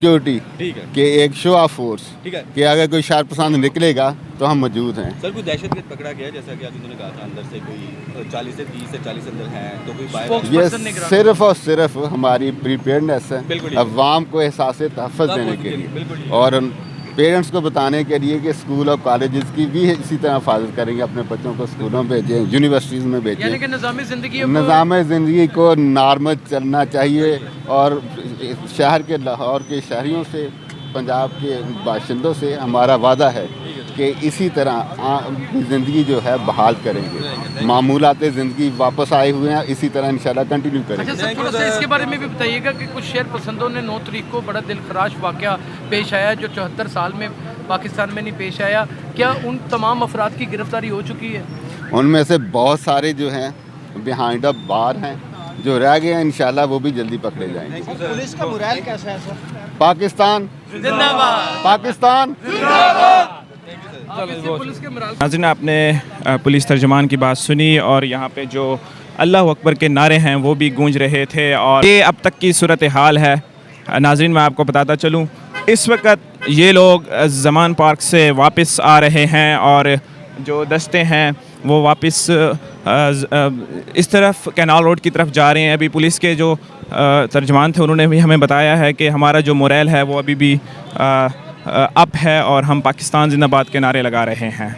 Security, ठीक है, कि एक शो ऑफ फोर्स, ठीक है कि अगर कोई शर पसंद निकलेगा तो हम मौजूद हैं। सर। कोई दहशतगर्द पकड़ा गया जैसा कि आज उन्होंने कहा था अंदर से कोई 40 से 30 से 40 अंदर हैं, तो कोई बाहर ये सिर्फ और सिर्फ हमारी प्रिपेयरनेस बिल्कुल है ठीक। अवाम को एहसास तहफ़्फ़ुज़ देने के बिल्कुल लिए ठीक। और पेरेंट्स को बताने के लिए कि स्कूल और कॉलेजेस की भी इसी तरह हिफाजत करेंगे, अपने बच्चों को स्कूलों में भेजें, यूनिवर्सिटीज़ में भेजें। यानी कि निज़ाम ज़िंदगी निज़ाम ज़िंदगी को नॉर्मल चलना चाहिए और शहर के लाहौर के शहरियों से, पंजाब के बाशिंदों से हमारा वादा है कि इसी तरह ज़िंदगी जो है बहाल करेंगे। मामूलात ज़िंदगी वापस आए हुए हैं, इसी तरह इंशाल्लाह कंटिन्यू करेंगे। अच्छा सर, थोड़ा सा इसके बारे में भी बताइएगा कि कुछ शेर पसंदों ने 9 तारीख को बड़ा दिलखराश वाक़या पेश आया जो 74 साल में पाकिस्तान में नहीं पेश आया। क्या उन तमाम अफराद की गिरफ्तारी हो चुकी है? उनमें से बहुत सारे जो हैं बिहाइंड द बार हैं, जो रह गए हैं इंशाल्लाह वो भी जल्दी पकड़े जाएंगे। पुलिस का मुराल कैसा है सर? पाकिस्तान जिंदाबाद, पाकिस्तान पुलिस के मुराल नाज़रीन, आपने पुलिस तर्जमान की बात सुनी और यहाँ पे जो अल्लाह अकबर के नारे हैं वो भी गूंज रहे थे और ये अब तक की सूरत हाल है। नाज़रीन, मैं आपको बताता चलूँ, इस वक्त ये लोग ज़मान पार्क से वापस आ रहे हैं और जो दस्ते हैं वो वापस इस तरफ कैनाल रोड की तरफ जा रहे हैं। अभी पुलिस के जो तर्जमान थे उन्होंने भी हमें बताया है कि हमारा जो मोरल है वो अभी भी अप है और हम पाकिस्तान जिंदाबाद के नारे लगा रहे हैं।